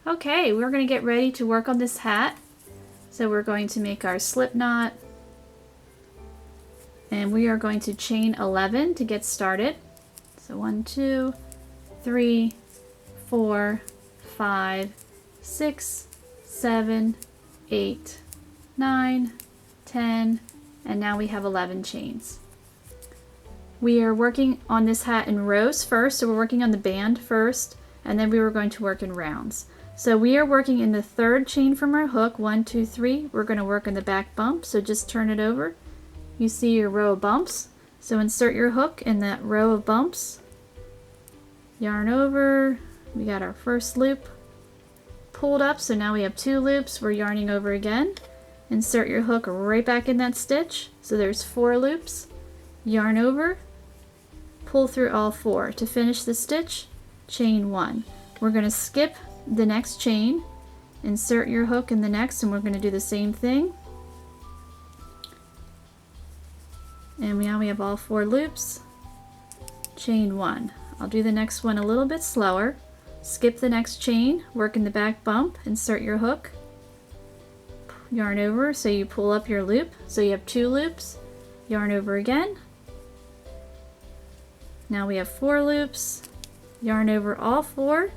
Okay, we're going to get ready to work on this hat. So we're going to make our slip knot. And we are going to chain 11 to get started. So 1, 2, 3, 4, 5, 6, 7, 8, 9, 10, and now we have 11 chains. We are working on this hat in rows first, so we're working on the band first, and then we were going to work in rounds. So we are working in the third chain from our hook, 1, 2, 3. We're going to work in the back bump, so just turn it over. You see your row of bumps, so insert your hook in that row of bumps. Yarn over, we got our first loop pulled up, so now we have 2 loops. We're yarning over again. Insert your hook right back in that stitch, so there's 4 loops. Yarn over, pull through all 4. To finish the stitch, chain 1. We're going to skip the next chain, insert your hook in the next, and we're going to do the same thing. And now we have all 4 loops. Chain 1. I'll do the next one a little bit slower. Skip the next chain, work in the back bump, insert your hook, yarn over, so you pull up your loop, so you have 2 loops, yarn over again. Now we have 4 loops, yarn over all 4,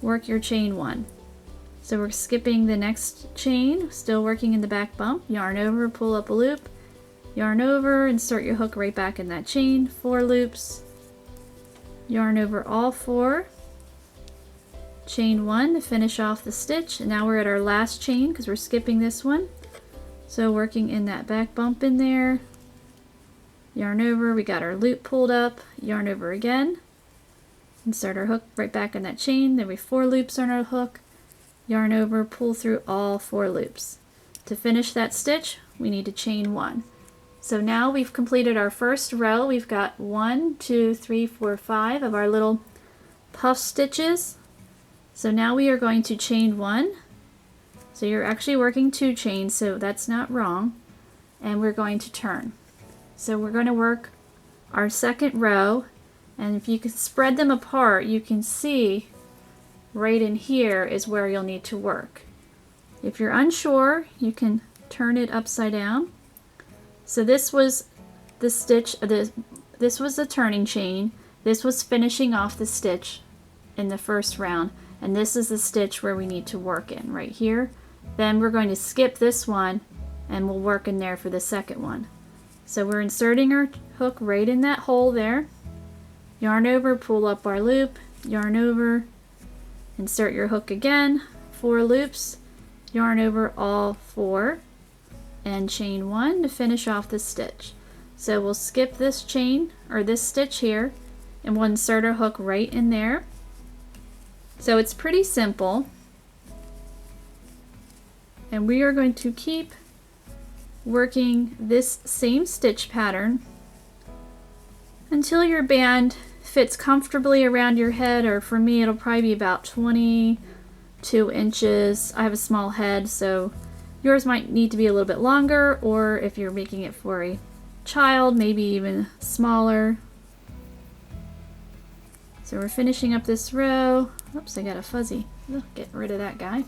work your chain 1. So we're skipping the next chain, still working in the back bump, yarn over, pull up a loop, yarn over, insert your hook right back in that chain, 4 loops, yarn over all 4, chain 1 to finish off the stitch. And now we're at our last chain because we're skipping this one. So working in that back bump in there, yarn over, we got our loop pulled up, yarn over again, insert our hook right back in that chain, then we have 4 loops on our hook, yarn over, pull through all 4 loops. To finish that stitch, we need to chain 1. So now we've completed our first row. We've got 1, 2, 3, 4, 5 of our little puff stitches. So now we are going to chain 1. So you're actually working 2 chains, so that's not wrong. And we're going to turn. So we're going to work our second row, and if you can spread them apart, you can see right in here is where you'll need to work. If you're unsure, you can turn it upside down. So this was the stitch, this was the turning chain, this was finishing off the stitch in the first round, and this is the stitch where we need to work in, right here. Then we're going to skip this one and we'll work in there for the second one. So we're inserting our hook right in that hole there, yarn over, pull up our loop, yarn over, insert your hook again, 4 loops, yarn over all 4, and chain 1 to finish off the stitch. So we'll skip this chain or this stitch here, and we'll insert our hook right in there. So it's pretty simple, and we are going to keep working this same stitch pattern until your band fits comfortably around your head, or for me it'll probably be about 22 inches. I have a small head, so yours might need to be a little bit longer, or if you're making it for a child, maybe even smaller. So we're finishing up this row. Oops, I got a fuzzy. Oh, get rid of that guy.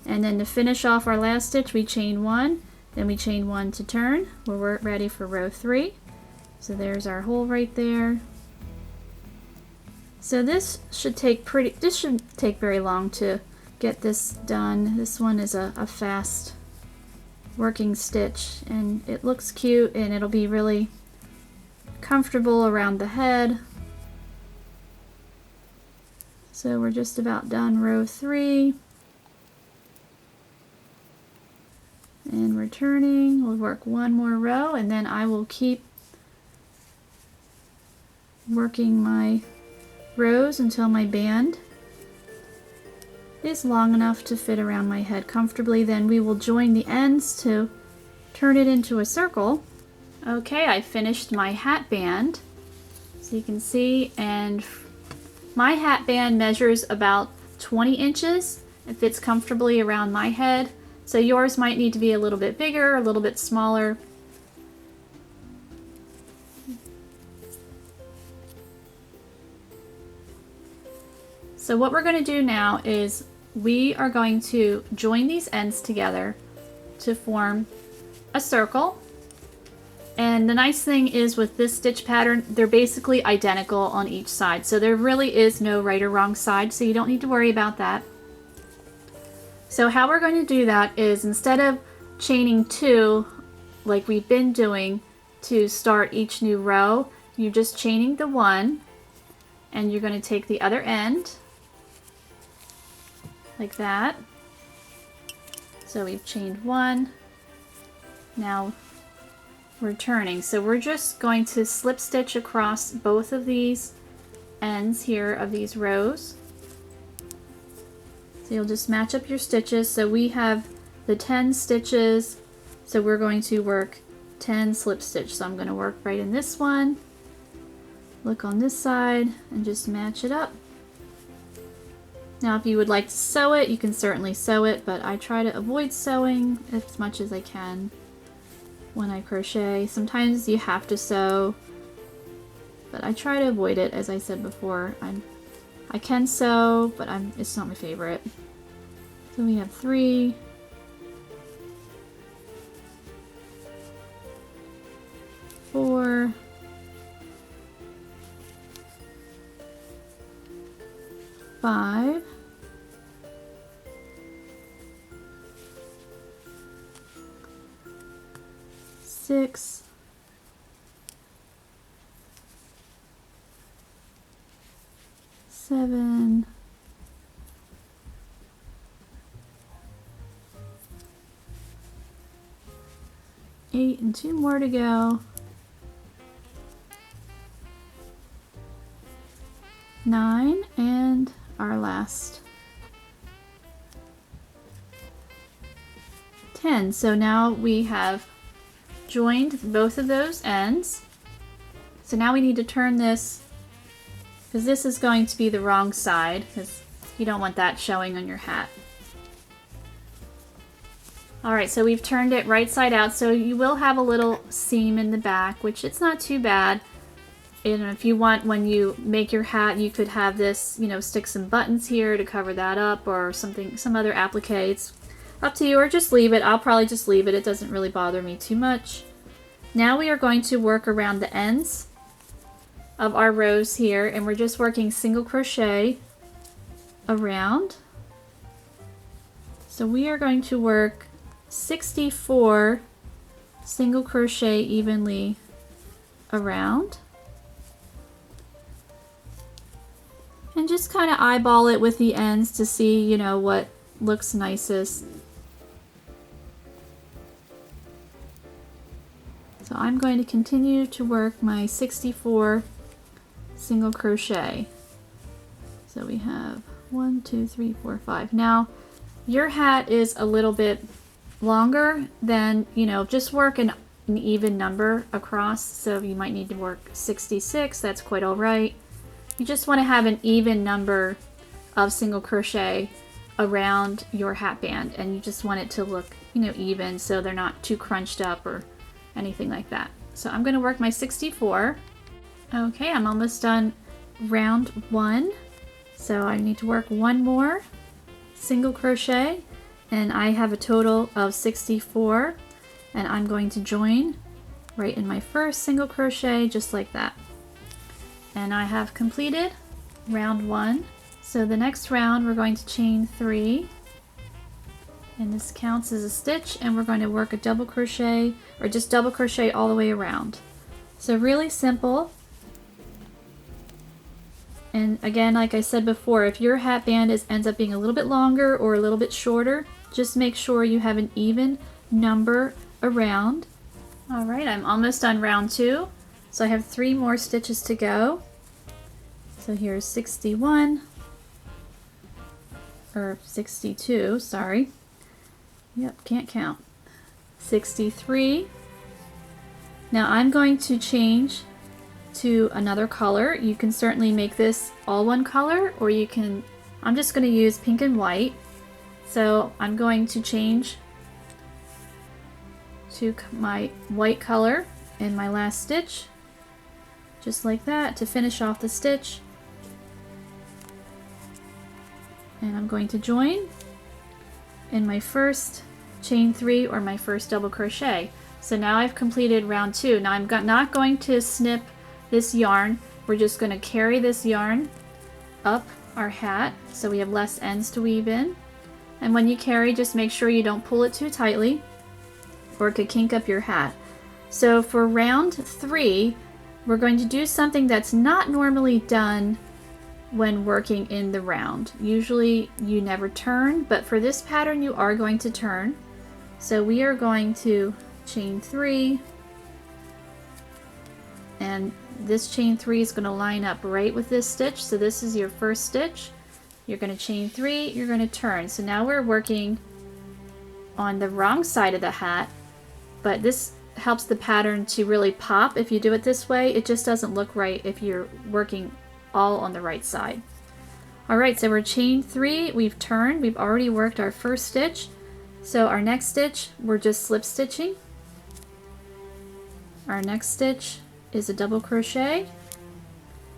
And then to finish off our last stitch, we chain 1, then we chain 1 to turn. We're ready for row 3. So there's our hole right there. So this shouldn't take very long to get this done. This one is a fast working stitch, and it looks cute, and it'll be really comfortable around the head. So we're just about done row 3. And we're turning. We'll work one more row, and then I will keep working my rows until my band is long enough to fit around my head comfortably. Then we will join the ends to turn it into a circle. Okay, I finished my hat band, so you can see, and my hat band measures about 20 inches. It fits comfortably around my head, so yours might need to be a little bit bigger, a little bit smaller. So what we're going to do now is we are going to join these ends together to form a circle. And the nice thing is with this stitch pattern, they're basically identical on each side. So there really is no right or wrong side, so you don't need to worry about that. So how we're going to do that is instead of chaining 2 like we've been doing to start each new row, you're just chaining the 1 and you're going to take the other end like that. So we've chained 1. Now we're turning. So we're just going to slip stitch across both of these ends here of these rows. So you'll just match up your stitches. So we have the 10 stitches, so we're going to work 10 slip stitch. So I'm going to work right in this one, look on this side, and just match it up. Now if you would like to sew it, you can certainly sew it, but I try to avoid sewing as much as I can when I crochet. Sometimes you have to sew, but I try to avoid it. As I said before, I can sew, but it's not my favorite. So we have 3, 4, 5, 6, 7, 8, and 2 more to go. 9, and our last 10. So now we have joined both of those ends. So now we need to turn this, because this is going to be the wrong side, because you don't want that showing on your hat. Alright, so we've turned it right side out, so you will have a little seam in the back, which it's not too bad. And if you want, when you make your hat, you could have this, you know, stick some buttons here to cover that up, or something, some other applique. It's up to you, or just leave it. I'll probably just leave it. It doesn't really bother me too much. Now we are going to work around the ends of our rows here, and we're just working single crochet around. So we are going to work 64 single crochet evenly around. And just kind of eyeball it with the ends to see, you know, what looks nicest. So I'm going to continue to work my 64 single crochet. So we have 1, 2, 3, 4, 5. Now your hat is a little bit longer than, you know, just work an even number across. So you might need to work 66. That's quite all right. You just want to have an even number of single crochet around your hat band, and you just want it to look, you know, even, so they're not too crunched up or anything like that. So I'm going to work my 64. Okay, I'm almost done round 1. So I need to work 1 more single crochet, and I have a total of 64, and I'm going to join right in my first single crochet just like that. And I have completed round 1. So the next round we're going to chain 3, and this counts as a stitch, and we're going to work a double crochet, or just double crochet all the way around. So really simple. And again, like I said before, if your hat band ends up being a little bit longer or a little bit shorter, just make sure you have an even number around. Alright, I'm almost done round 2. So I have 3 more stitches to go. So here's 61, or 62, sorry. Yep, can't count. 63. Now I'm going to change to another color. You can certainly make this all one color, or you can, I'm just going to use pink and white. So I'm going to change to my white color in my last stitch, just like that, to finish off the stitch. and I'm going to join in my first chain 3 or my first double crochet. So now I've completed round 2. Now I'm not going to snip this yarn. We're just going to carry this yarn up our hat so we have less ends to weave in. And when you carry, just make sure you don't pull it too tightly or it could kink up your hat. So for round 3, we're going to do something that's not normally done when working in the round. Usually you never turn, but for this pattern you are going to turn. So we are going to chain 3, and this chain 3 is going to line up right with this stitch. So this is your first stitch. You're going to chain 3, you're going to turn. So now we're working on the wrong side of the hat, but this helps the pattern to really pop. If you do it this way, it just doesn't look right if you're working all on the right side. Alright, so we're chain 3, we've turned, we've already worked our first stitch. So our next stitch, we're just slip stitching. Our next stitch is a double crochet.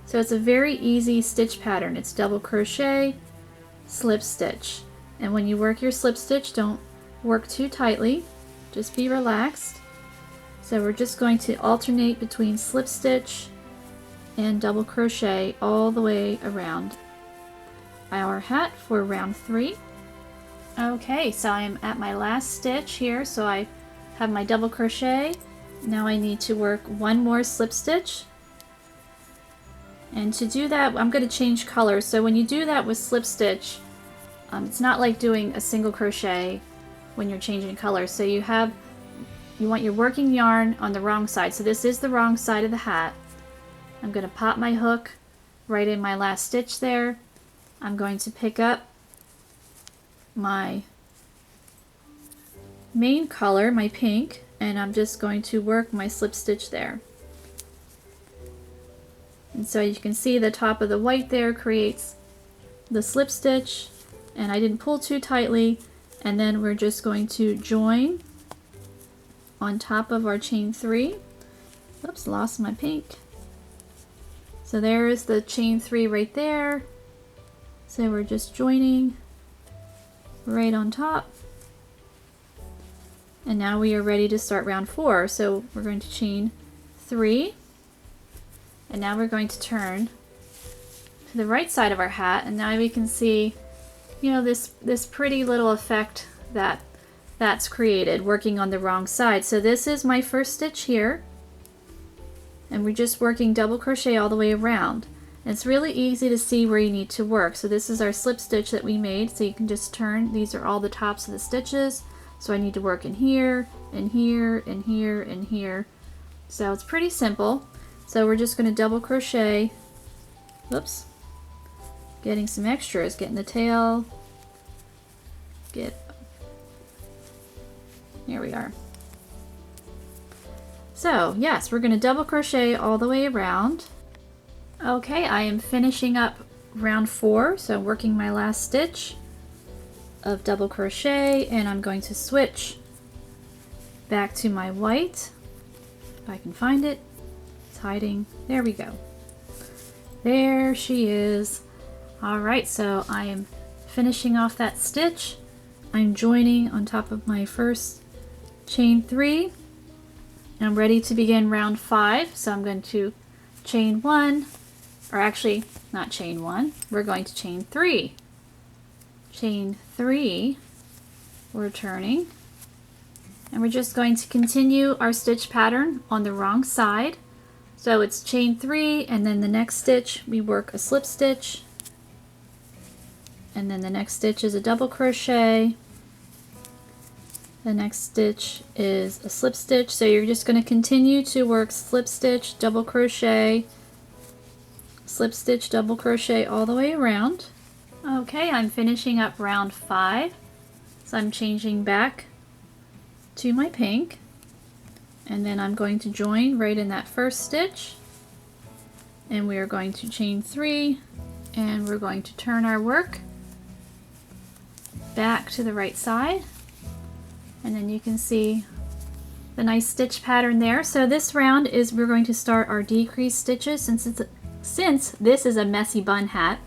So it's a very easy stitch pattern. It's double crochet, slip stitch. And when you work your slip stitch, don't work too tightly, just be relaxed. So we're just going to alternate between slip stitch and double crochet all the way around our hat for round 3. Okay, so I'm at my last stitch here, so I have my double crochet. Now I need to work one more slip stitch. And to do that, I'm going to change colors. So when you do that with slip stitch, it's not like doing a single crochet when you're changing colors. So you want your working yarn on the wrong side. So this is the wrong side of the hat. I'm going to pop my hook right in my last stitch there. I'm going to pick up my main color, my pink, and I'm just going to work my slip stitch there. And so you can see the top of the white there creates the slip stitch, and I didn't pull too tightly, and then we're just going to join on top of our chain 3. Oops, lost my pink. So there is the chain 3 right there. So we're just joining right on top. And now we are ready to start round 4. So we're going to chain 3. And now we're going to turn to the right side of our hat. And now we can see, you know, this pretty little effect that's created working on the wrong side. So this is my first stitch here. And we're just working double crochet all the way around. And it's really easy to see where you need to work. So this is our slip stitch that we made. So you can just turn. These are all the tops of the stitches. So I need to work in here, and here, and here, and here. So it's pretty simple. So we're just going to double crochet. Whoops. Getting some extras. Getting the tail. Here we are. So yes, we're going to double crochet all the way around. Okay, I am finishing up round 4, so I'm working my last stitch of double crochet, and I'm going to switch back to my white, if I can find it. It's hiding. There we go. There she is. Alright, so I am finishing off that stitch. I'm joining on top of my first chain 3, and I'm ready to begin round 5. So I'm going to chain 1, or actually not chain 1, we're going to chain 3. Chain 3, we're turning, and we're just going to continue our stitch pattern on the wrong side. So it's chain 3, and then the next stitch we work a slip stitch, and then the next stitch is a double crochet. The next stitch is a slip stitch. So you're just going to continue to work slip stitch, double crochet, slip stitch, double crochet all the way around. Okay, I'm finishing up round 5. So I'm changing back to my pink, and then I'm going to join right in that first stitch, and we are going to chain 3, and we're going to turn our work back to the right side, and then you can see the nice stitch pattern there. So this round is we're going to start our decreased stitches since this is a messy bun hat.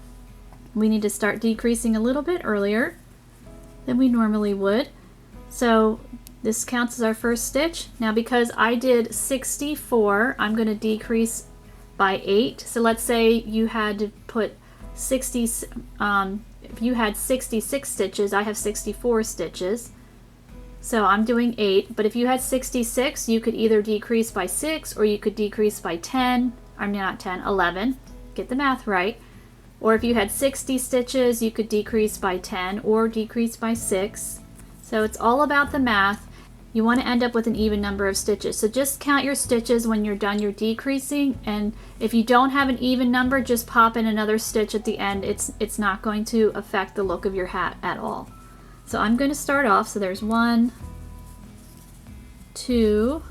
we need to start decreasing a little bit earlier than we normally would. So this counts as our first stitch. Now because I did 64, I'm going to decrease by 8. So let's say you had to put 60, if you had 66 stitches, I have 64 stitches. So I'm doing 8, but if you had 66, you could either decrease by 6 or you could decrease by 10, I'm not 10, 11, get the math right. Or if you had 60 stitches, you could decrease by 10 or decrease by 6. So it's all about the math. You want to end up with an even number of stitches. So just count your stitches when you're done your decreasing, and if you don't have an even number, just pop in another stitch at the end. It's not going to affect the look of your hat at all. So I'm going to start off, so there's 1, 2,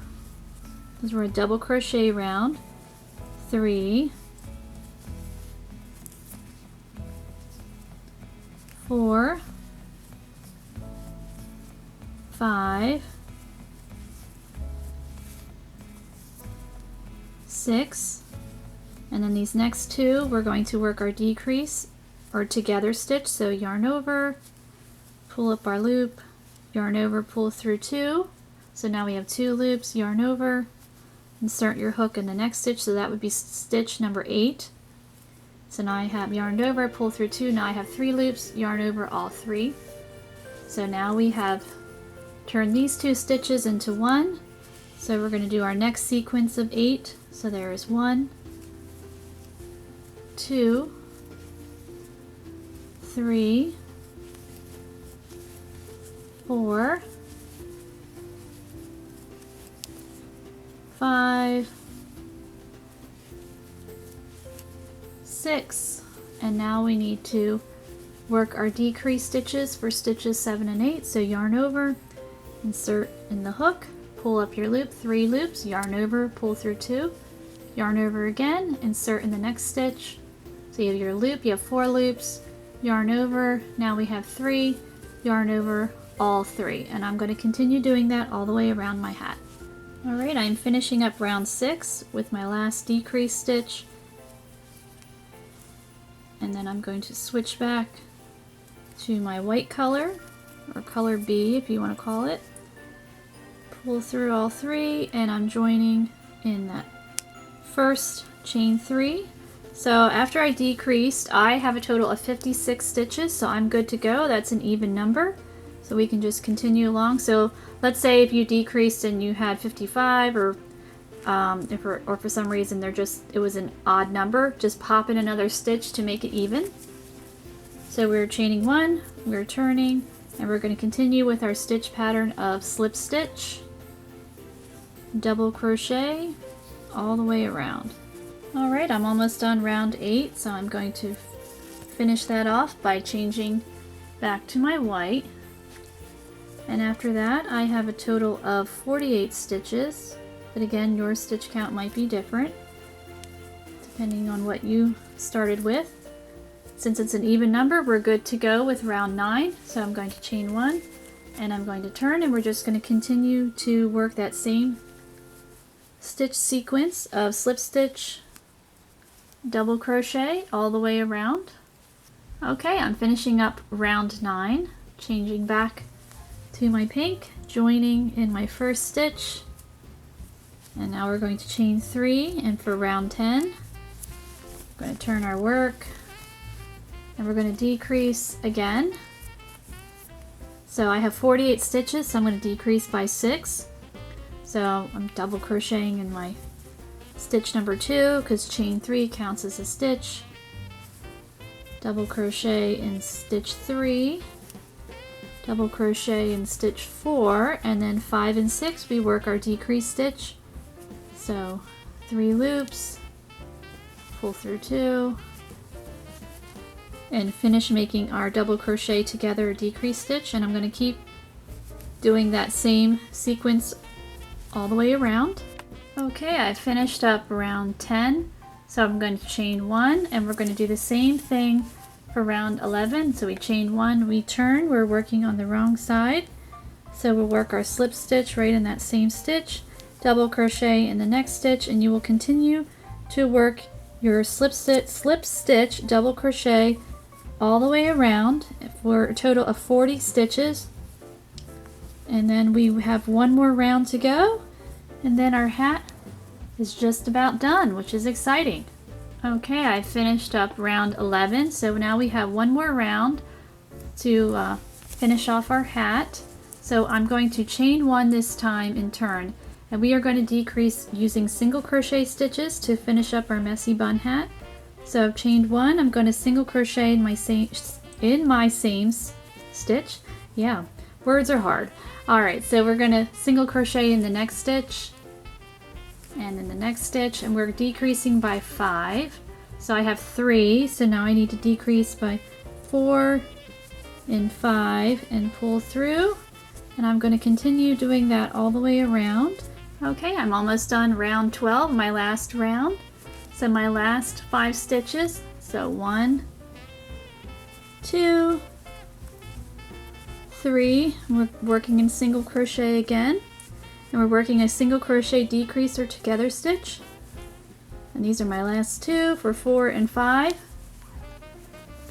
because we're a double crochet round, 3, 4, 5, 6, and then these next two we're going to work our decrease or together stitch. So yarn over, pull up our loop, yarn over, pull through 2. So now we have 2 loops, yarn over, insert your hook in the next stitch, so that would be stitch number 8. So now I have yarned over, pull through 2, now I have 3 loops, yarn over all 3. So now we have turned these 2 stitches into 1. So we're going to do our next sequence of 8. So there is 1, 2, 3, 4, 5, 6, and now we need to work our decrease stitches for stitches 7 and 8. So yarn over, insert in the hook, pull up your loop, 3 loops, yarn over, pull through 2, yarn over again, insert in the next stitch. So you have your loop, you have 4 loops, yarn over, now we have 3, yarn over all 3, and I'm going to continue doing that all the way around my hat. Alright, I'm finishing up round 6 with my last decrease stitch, and then I'm going to switch back to my white color, or color B if you want to call it, pull through all 3, and I'm joining in that first chain 3. So after I decreased, I have a total of 56 stitches, so I'm good to go. That's an even number, so we can just continue along. So let's say if you decreased and you had 55, or for some reason it was an odd number, just pop in another stitch to make it even. So we're chaining 1, we're turning, and we're going to continue with our stitch pattern of slip stitch, double crochet all the way around. Alright, I'm almost done round 8, so I'm going to finish that off by changing back to my white. And after that, I have a total of 48 stitches, but again, your stitch count might be different depending on what you started with. Since it's an even number, we're good to go with round 9. So I'm going to chain 1, and I'm going to turn, and we're just going to continue to work that same stitch sequence of slip stitch, double crochet all the way around. Okay, I'm finishing up round 9, changing back to my pink, joining in my first stitch, and now we're going to chain 3, and for round 10 we're going to turn our work, and we're going to decrease again. So I have 48 stitches, so I'm going to decrease by 6. So I'm double crocheting in my stitch number 2 because chain 3 counts as a stitch. Double crochet in stitch 3, double crochet in stitch 4, and then 5 and 6 we work our decrease stitch. So 3 loops, pull through 2, and finish making our double crochet together decrease stitch. And I'm going to keep doing that same sequence all the way around. Okay, I finished up round 10, so I'm going to chain 1, and we're going to do the same thing for round 11. So we chain 1, we turn, we're working on the wrong side, so we'll work our slip stitch right in that same stitch, double crochet in the next stitch, and you will continue to work your slip stitch, double crochet all the way around for a total of 40 stitches. And then we have one more round to go, and then our hat is just about done, which is exciting. Okay, I finished up round 11, so now we have one more round to finish off our hat. So I'm going to chain one this time in turn, and we are going to decrease using single crochet stitches to finish up our messy bun hat. So I've chained one. I'm going to single crochet in my same stitch. Yeah, words are hard. All right, so we're going to single crochet in the next stitch and in the next stitch, and we're decreasing by 5. So I have 3, so now I need to decrease by 4 and 5 and pull through. And I'm going to continue doing that all the way around. Okay, I'm almost done round 12, my last round. So my last 5 stitches. So 1, 2, 3. We're working in single crochet again. And we're working a single crochet decrease or together stitch. And these are my last 2 for 4 and 5.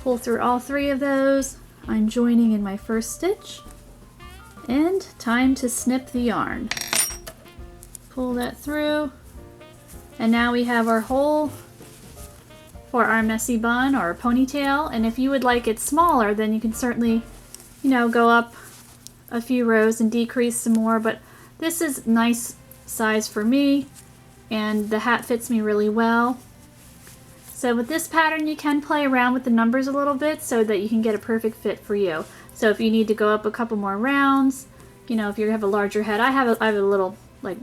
Pull through all 3 of those. I'm joining in my first stitch. And time to snip the yarn. Pull that through. And now we have our hole for our messy bun or ponytail. And if you would like it smaller, then you can certainly, go up a few rows and decrease some more. But this is nice size for me, and the hat fits me really well. So with this pattern, you can play around with the numbers a little bit so that you can get a perfect fit for you. So if you need to go up a couple more rounds, if you have a larger head, I have a little like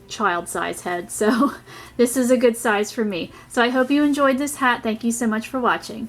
child size head, so this is a good size for me. So I hope you enjoyed this hat. Thank you so much for watching.